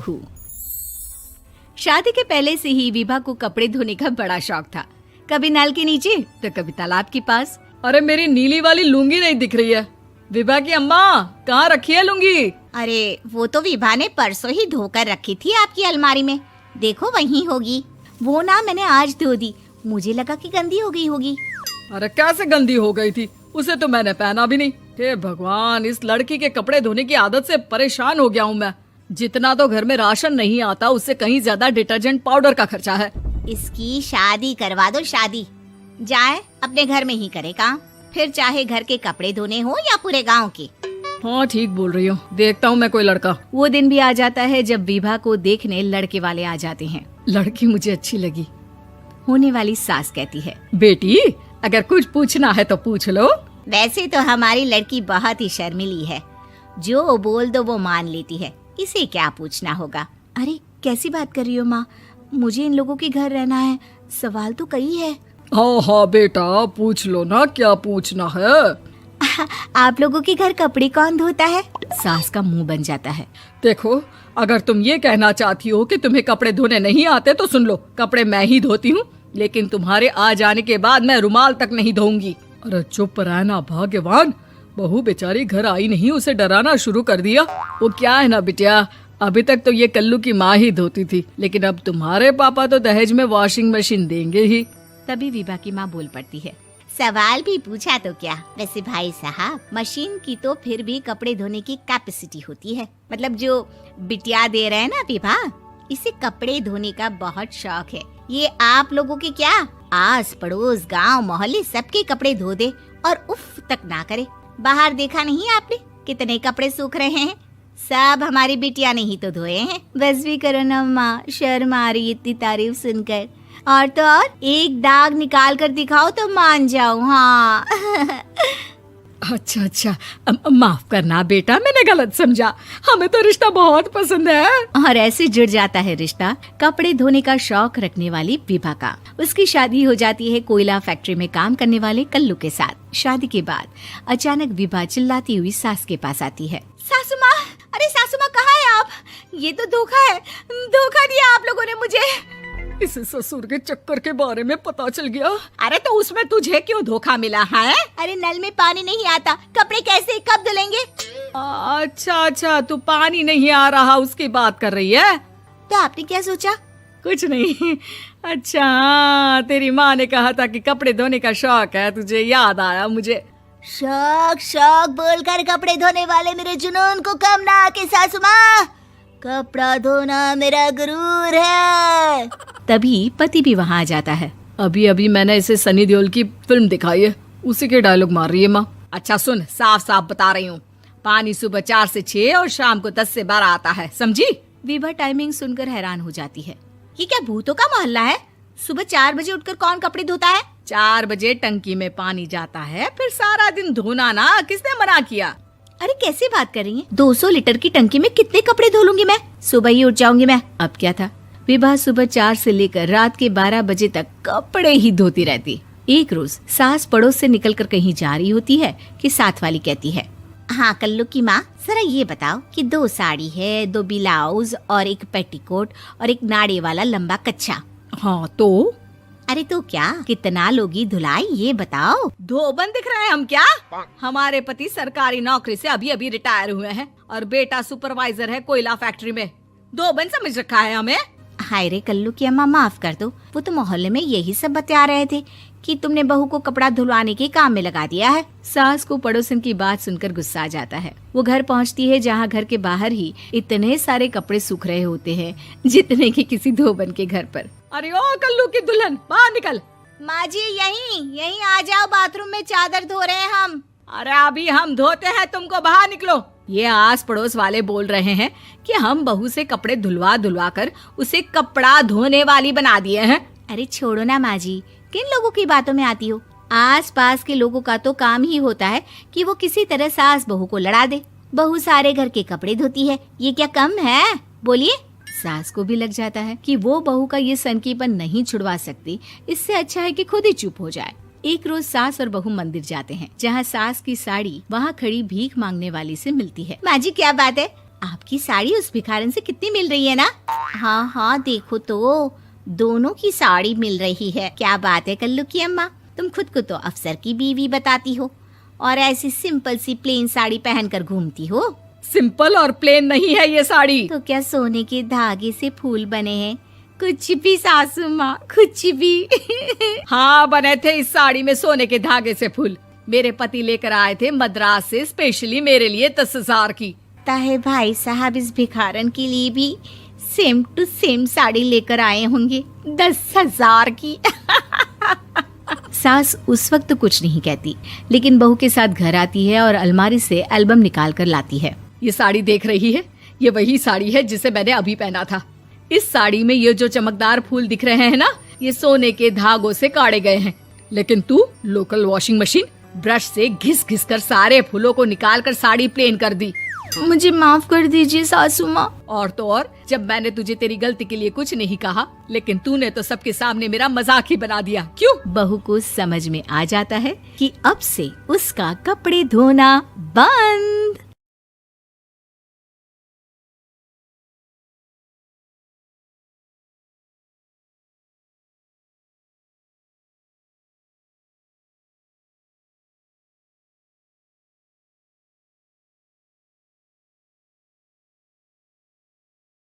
सुखू। शादी के पहले से ही विभा को कपड़े धोने का बड़ा शौक था। कभी नल के नीचे तो कभी तालाब के पास। अरे मेरी नीली वाली लुंगी नहीं दिख रही है। विभा की अम्मा, कहाँ रखी है लुंगी? अरे वो तो विभा ने परसों ही धोकर रखी थी आपकी अलमारी में, देखो वहीं होगी। वो ना मैंने आज धो दी, मुझे लगा कि गंदी हो गई होगी। अरे कैसे गंदी हो गई थी? उसे तो मैंने पहना भी नहीं। हे भगवान, इस लड़की के कपड़े धोने की आदत से परेशान हो गया हूँ मैं। जितना तो घर में राशन नहीं आता, उससे कहीं ज्यादा डिटर्जेंट पाउडर का खर्चा है। इसकी शादी करवा दो, शादी। जाए अपने घर में ही करे काम, फिर चाहे घर के कपड़े धोने हो या पूरे गांव के। हाँ ठीक बोल रही हो, देखता हूँ मैं कोई लड़का। वो दिन भी आ जाता है जब विभा को देखने लड़के वाले आ जाते हैं। लड़की मुझे अच्छी लगी। होने वाली सास कहती है, बेटी अगर कुछ पूछना है तो पूछ लो। वैसे तो हमारी लड़की बहुत ही शर्मीली है, जो बोल दो वो मान लेती है, इसे क्या पूछना होगा। अरे कैसी बात कर रही हो माँ, मुझे इन लोगों के घर रहना है, सवाल तो कई है। हाँ हाँ बेटा, पूछ लो ना, क्या पूछना है। आप लोगों के घर कपड़े कौन धोता है? सास का मुंह बन जाता है। देखो, अगर तुम ये कहना चाहती हो कि तुम्हें कपड़े धोने नहीं आते तो सुन लो, कपड़े मैं ही धोती हूँ, लेकिन तुम्हारे आ जाने के बाद मैं रुमाल तक नहीं धोऊंगी। अरे चुप रहना भाग्यवान, बहू बेचारी घर आई नहीं, उसे डराना शुरू कर दिया। वो क्या है ना बिटिया, अभी तक तो ये कल्लू की माँ ही धोती थी, लेकिन अब तुम्हारे पापा तो दहेज में वॉशिंग मशीन देंगे ही। तभी विभा की माँ बोल पड़ती है, सवाल भी पूछा तो क्या। वैसे भाई साहब, मशीन की तो फिर भी कपड़े धोने की कैपेसिटी होती है। मतलब जो बिटिया दे रहे हैं ना विभा, इसे कपड़े धोने का बहुत शौक है। ये आप लोगों के क्या, आस पड़ोस गांव मोहल्ले सबके कपड़े धो दे और उफ तक ना करे। बाहर देखा नहीं आपने कितने कपड़े सूख रहे हैं? सब हमारी बिटिया ने ही तो धोए हैं। बस भी करो ना माँ, शर्म आ रही इतनी तारीफ सुनकर। और तो और एक दाग निकाल कर दिखाओ तो मान जाऊं। हाँ अच्छा, माफ करना बेटा, मैंने गलत समझा। हमें तो रिश्ता बहुत पसंद है। और ऐसे जुड़ जाता है रिश्ता कपड़े धोने का शौक रखने वाली विभा का। उसकी शादी हो जाती है कोयला फैक्ट्री में काम करने वाले कल्लू के साथ। शादी के बाद अचानक विभा चिल्लाती हुई सास के पास आती है। सासू माँ, अरे सासू माँ कहाँ है आप? ये तो धोखा है, धोखा दिया आप लोगों ने मुझे। इस ससुर के चक्कर के बारे में पता चल गया। अरे तो उसमें तुझे क्यों धोखा मिला है? अरे नल में पानी नहीं आता, कपड़े कैसे कब धुलेंगे? अच्छा, तू पानी नहीं आ रहा उसकी बात कर रही है। तो आपने क्या सोचा? कुछ नहीं। अच्छा, तेरी माँ ने कहा था कि कपड़े धोने का शौक है तुझे, याद आया मुझे। शौक बोलकर कपड़े धोने वाले मेरे जुनून को कम ना आके सासू माँ, कपड़ा धोना मेरा गुरूर है। तभी पति भी वहाँ आ जाता है। अभी मैंने इसे सनी देओल की फिल्म दिखाई है, उसी के डायलॉग मार रही है माँ। अच्छा सुन, साफ बता रही हूँ, पानी सुबह 4 से 6 और शाम को 10 से 12 आता है, समझी? विभा टाइमिंग सुनकर हैरान हो जाती है। ये क्या भूतों का मोहल्ला है? सुबह 4 बजे उठकर कौन कपड़े धोता है? 4 बजे टंकी में पानी जाता है, फिर सारा दिन धोना ना, किसने मना किया? अरे कैसे बात कर रही हैं? 200 लीटर की टंकी में कितने कपड़े धो लूंगी मैं? सुबह ही उठ जाऊंगी मैं। अब क्या था, विभा सुबह 4 से लेकर रात के 12 बजे तक कपड़े ही धोती रहती। एक रोज सास पड़ोस से निकलकर कहीं जा रही होती है कि साथ वाली कहती है, हाँ कल्लू की माँ, जरा ये बताओ कि 2 साड़ी है, 2 ब्लाउज और एक पेटीकोट और एक नाड़े वाला लंबा कच्छा। हाँ तो? अरे तो क्या, कितना लोगी धुलाई ये बताओ। धोबन दिख रहे हैं हम क्या? हमारे पति सरकारी नौकरी से अभी रिटायर हुए हैं और बेटा सुपरवाइजर है कोयला फैक्ट्री में। धोबन समझ रखा है हमें। हाय रे कल्लू की अम्मा, माफ कर दो, वो तो मोहल्ले में यही सब बता रहे थे कि तुमने बहू को कपड़ा धुलवाने के काम में लगा दिया है। सास को पड़ोसन की बात सुनकर गुस्सा आ जाता है। वो घर पहुंचती है जहां घर के बाहर ही इतने सारे कपड़े सूख रहे होते हैं जितने कि किसी धोबन के घर पर। अरे ओ कल्लू की दुल्हन, बाहर निकल। माँ जी यहीं आ जाओ, बाथरूम में चादर धो रहे हैं हम। अरे अभी हम धोते हैं, तुमको बाहर निकलो। ये आस पड़ोस वाले बोल रहे हैं कि हम बहू से कपड़े धुलवा कर उसे कपड़ा धोने वाली बना दिए हैं। अरे छोड़ो ना माँ जी, किन लोगों की बातों में आती हो? आस पास के लोगों का तो काम ही होता है कि वो किसी तरह सास बहू को लड़ा दे। बहू सारे घर के कपड़े धोती है, ये क्या कम है? बोलिए। सास को भी लग जाता है कि वो बहू का ये सनकीपन नहीं छुड़वा सकती, इससे अच्छा है कि खुद ही चुप हो जाए। एक रोज सास और बहू मंदिर जाते हैं, जहाँ सास की साड़ी वहाँ खड़ी भीख मांगने वाली से मिलती है। माँ जी क्या बात है, आपकी साड़ी उस भिखारन से कितनी मिल रही है ना? हाँ हाँ देखो तो, दोनों की साड़ी मिल रही है। क्या बात है कल्लू की अम्मा, तुम खुद को तो अफसर की बीवी बताती हो और ऐसी सिंपल सी प्लेन साड़ी पहनकर घूमती हो। सिंपल और प्लेन नहीं है ये साड़ी। तो क्या सोने के धागे से फूल बने हैं? कुछ भी सासू माँ, कुछ भी। हाँ बने थे इस साड़ी में सोने के धागे से फूल। मेरे पति लेकर आए थे मद्रास से स्पेशली मेरे लिए 10,000 की। ताहे भाई साहब इस भिखारन के लिए भी सेम टू सेम साड़ी लेकर आए होंगे 10,000 की। सास उस वक्त तो कुछ नहीं कहती, लेकिन बहू के साथ घर आती है और अलमारी से एल्बम निकाल कर लाती है। ये साड़ी देख रही है, ये वही साड़ी है जिसे मैंने अभी पहना था। इस साड़ी में ये जो चमकदार फूल दिख रहे हैं ना, ये सोने के धागों से काढ़े गए हैं। लेकिन तू लोकल वॉशिंग मशीन ब्रश से घिस घिस कर सारे फूलों को निकाल कर साड़ी प्लेन कर दी। मुझे माफ कर दीजिए सासू माँ। और तो और, जब मैंने तुझे तेरी गलती के लिए कुछ नहीं कहा, लेकिन तूने तो सबके सामने मेरा मजाक ही बना दिया। क्यों? बहू को समझ में आ जाता है कि अब से उसका कपड़े धोना बंद।